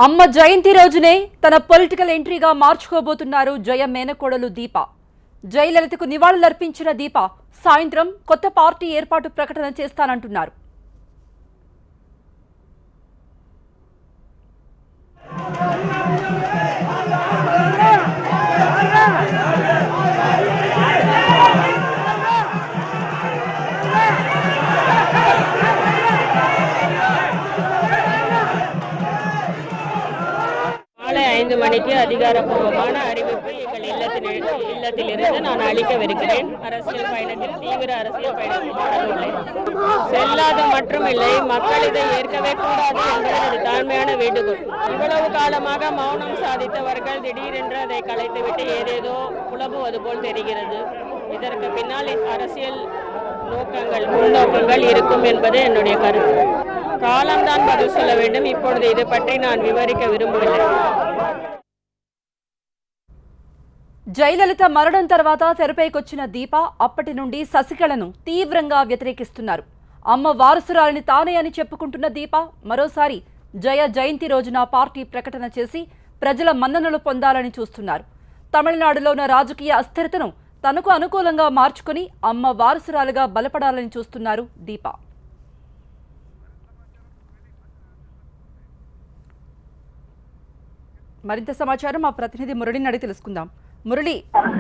అమ్మ జయంతి రోజునే తన పొలిటికల్ ఎంట్రీగా మార్చుకోబోతున్నారు జయ మేనకోడలు దీప. జయలలితకు నివాళులర్పించిన దీప సాయంత్రం కొత్త పార్టీ ఏర్పాటు ప్రకటన చేస్తానంటున్నారు. மாலை 5 மணிக்கு அதிகாரப்பூர்வமான அறிவிப்பு எங்கள் இல்லத்திலிருந்து நான் அளிக்கவிருக்கிறேன். அரசியல் பயணத்தில் தீவிர அரசியல் பயணத்தில் தொடரவில்லை. செல்லாது மட்டுமில்லை, மக்கள் இதை ஏற்கவே கூடாது என்பது எனது தாழ்மையான வேண்டுகோள். இவ்வளவு காலமாக மௌனம் சாதித்தவர்கள் திடீரென்று அதை கலைத்துவிட்டு ஏதேதோ புலம்புவது போல் தெரிகிறது. இதற்கு பின்னால் அரசியல் உள்நோக்கங்கள் இருக்கும் என்பது என்னுடைய கருத்து. காலம்தான் பதில் சொல்ல வேண்டும். இப்பொழுது இது பற்றி நான் விவரிக்க விரும்பவில்லை. జయలలిత మరణం తర్వాత తెరపైకొచ్చిన దీప అప్పటి నుండి శశికళను తీవ్రంగా వ్యతిరేకిస్తున్నారు. అమ్మ వారసురాలిని తానే అని చెప్పుకుంటున్న దీప మరోసారి జయంతి రోజున పార్టీ ప్రకటన చేసి ప్రజల మన్ననలు పొందాలని చూస్తున్నారు. తమిళనాడులో ఉన్న రాజకీయ అస్థిరతను తనకు అనుకూలంగా మార్చుకుని అమ్మ వారసురాలుగా బలపడాలని చూస్తున్నారు దీప. మరింత సమాచారం మా ప్రతినిధి మురళిని అడిగి తెలుసుకుందాం. మురళి,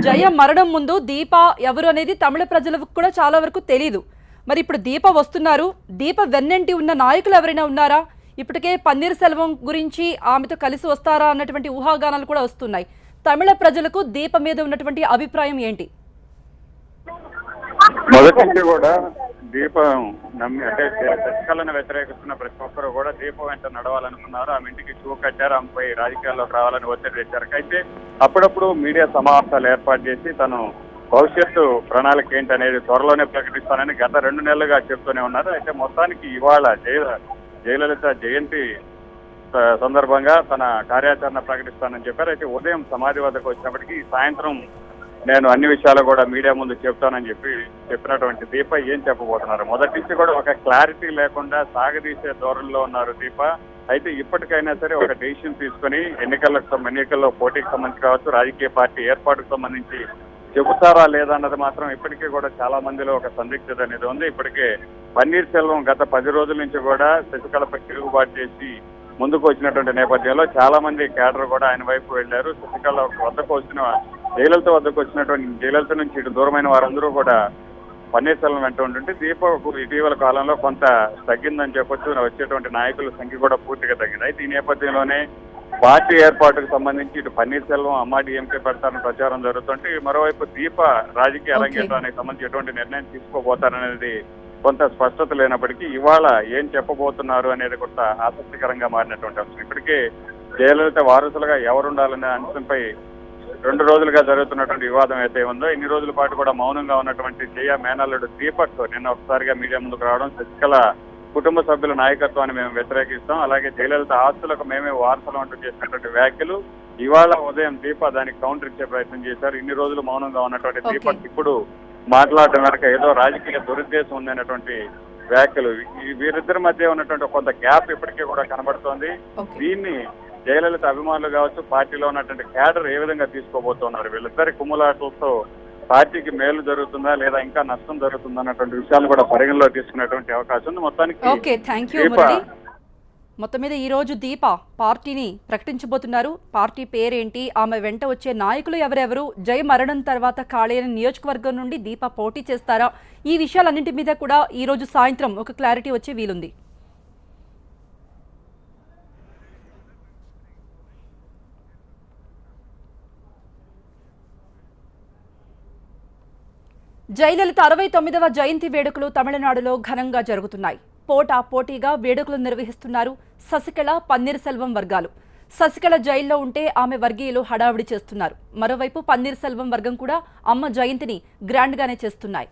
జయ మరణం ముందు దీప ఎవరు అనేది తమిళ ప్రజలకు కూడా చాలా వరకు తెలియదు. మరి ఇప్పుడు దీప వస్తున్నారు. దీప వెన్నంటి ఉన్న నాయకులు ఎవరైనా ఉన్నారా? ఇప్పటికే పన్నీర్ సెల్వం గురించి ఆమెతో కలిసి వస్తారా అన్నటువంటి ఊహాగానాలు కూడా వస్తున్నాయి. తమిళ ప్రజలకు దీప మీద ఉన్నటువంటి అభిప్రాయం ఏంటి? మొదటి కూడా దీపం నమ్మి అంటే శశికళను వ్యతిరేకిస్తున్న ప్రతి ఒక్కరు కూడా దీపం వెంట నడవాలనుకున్నారు. ఆమె ఇంటికి షూ కట్టారు, ఆమెపై రాజకీయాల్లోకి రావాలని ఒత్తిడి తెచ్చారు. అయితే అప్పుడప్పుడు మీడియా సమావేశాలు ఏర్పాటు చేసి తను భవిష్యత్తు ప్రణాళిక ఏంటి అనేది త్వరలోనే ప్రకటిస్తానని గత 2 నెలలుగా చెప్తూనే ఉన్నారు. అయితే మొత్తానికి ఇవాళ జయలలిత జయంతి సందర్భంగా తన కార్యాచరణ ప్రకటిస్తానని చెప్పారు. అయితే ఉదయం సమాధి వద్దకు వచ్చినప్పటికీ సాయంత్రం నేను అన్ని విషయాలు కూడా మీడియా ముందు చెప్తానని చెప్పినటువంటి దీప ఏం చెప్పబోతున్నారు? మొదటి నుంచి కూడా ఒక క్లారిటీ లేకుండా సాగదీసే ధోరణిలో ఉన్నారు దీప. అయితే ఇప్పటికైనా సరే ఒక డెసిషన్ తీసుకుని ఎన్నికల్లో పోటీకి సంబంధించి కావచ్చు, రాజకీయ పార్టీ ఏర్పాటుకు సంబంధించి చెబుతారా లేదా అన్నది మాత్రం ఇప్పటికీ కూడా చాలా మందిలో ఒక సందిగ్ధత అనేది ఉంది. ఇప్పటికే పన్నీర్ సెల్వం గత 10 రోజుల నుంచి కూడా శశికళపై తిరుగుబాటు చేసి ముందుకు వచ్చినటువంటి నేపథ్యంలో చాలా మంది కేడర్ కూడా ఆయన వైపు వెళ్లారు. శశికళ వద్దకు వచ్చిన జయలలిత వద్దకు వచ్చినటువంటి జయలలిత నుంచి ఇటు దూరమైన వారందరూ కూడా పన్నీర్ సెల్వం వెంట ఉంటుంటే దీపకు ఇటీవల కాలంలో కొంత తగ్గిందని చెప్పొచ్చు. వచ్చేటువంటి నాయకుల సంఖ్య కూడా పూర్తిగా తగ్గింది. అయితే ఈ నేపథ్యంలోనే పార్టీ ఏర్పాటుకు సంబంధించి ఇటు పన్నీర్ సెల్వం అమ్మా డిఎంకే పెడతారని ప్రచారం జరుగుతుంటే, మరోవైపు దీప రాజకీయ అరంగేట్రానికి సంబంధించి ఎటువంటి నిర్ణయం తీసుకోబోతారనేది కొంత స్పష్టత లేనప్పటికీ ఇవాళ ఏం చెప్పబోతున్నారు అనేది కొంత ఆసక్తికరంగా మారినటువంటి అంశం. ఇప్పటికే జయలలిత వారసులుగా ఎవరుండాలనే అంశంపై 2 రోజులుగా జరుగుతున్నటువంటి వివాదం అయితే ఉందో, ఇన్ని రోజుల పాటు కూడా మౌనంగా ఉన్నటువంటి జయ మేనల్లుడు దీపక్ నిన్న ఒకసారిగా మీడియా ముందుకు రావడం, శశికళ కుటుంబ సభ్యుల నాయకత్వాన్ని మేము వ్యతిరేకిస్తాం, అలాగే జయలలిత ఆస్తులకు మేమే వారసులు అంటూ చేసినటువంటి వ్యాఖ్యలు ఇవాళ ఉదయం దీప దానికి కౌంటర్ ఇచ్చే ప్రయత్నం చేశారు. ఇన్ని రోజులు మౌనంగా ఉన్నటువంటి దీపక్ ఇప్పుడు మాట్లాడటం వెనక ఏదో రాజకీయ దురుద్దేశం ఉందనేటువంటి వ్యాఖ్యలు. వీరిద్దరి మధ్య ఉన్నటువంటి కొంత గ్యాప్ ఇప్పటికీ కూడా కనబడుతోంది. దీన్ని జయలలిత అభిమానులు కావచ్చు, పార్టీలో ఉన్నటువంటి క్యాడర్ ఏ విధంగా తీసుకోబోతున్నారు? వీళ్ళిద్దరి కుమ్ములాటలతో పార్టీకి మేలు జరుగుతుందా లేదా ఇంకా నష్టం జరుగుతుందా అన్నటువంటి విషయాలు కూడా పరిగణలో తీసుకునేటువంటి అవకాశం ఉంది. మొత్తానికి మొత్తం మీద ఈ రోజు దీప పార్టీని ప్రకటించబోతున్నారు. పార్టీ పేరేంటి, ఆమె వెంట వచ్చే నాయకులు ఎవరెవరు, జయ మరణం తర్వాత ఖాళీ అయిన నియోజకవర్గం నుండి దీప పోటీ చేస్తారా, ఈ విషయాలన్నింటి మీద కూడా ఈ రోజు సాయంత్రం ఒక క్లారిటీ వచ్చే వీలుంది. జయలలిత 69వ జయంతి వేడుకలు తమిళనాడులో ఘనంగా జరుగుతున్నాయి. పోటీగా వేడుకలు నిర్వహిస్తున్నారు శశికళ, పన్నీర్ సెల్వం వర్గాలు. శశికళ జైల్లో ఉంటే ఆమె వర్గీయులు హడావిడి చేస్తున్నారు. మరోవైపు పన్నీర్ సెల్వం వర్గం కూడా అమ్మ జయంతిని గ్రాండ్గానే చేస్తున్నాయి.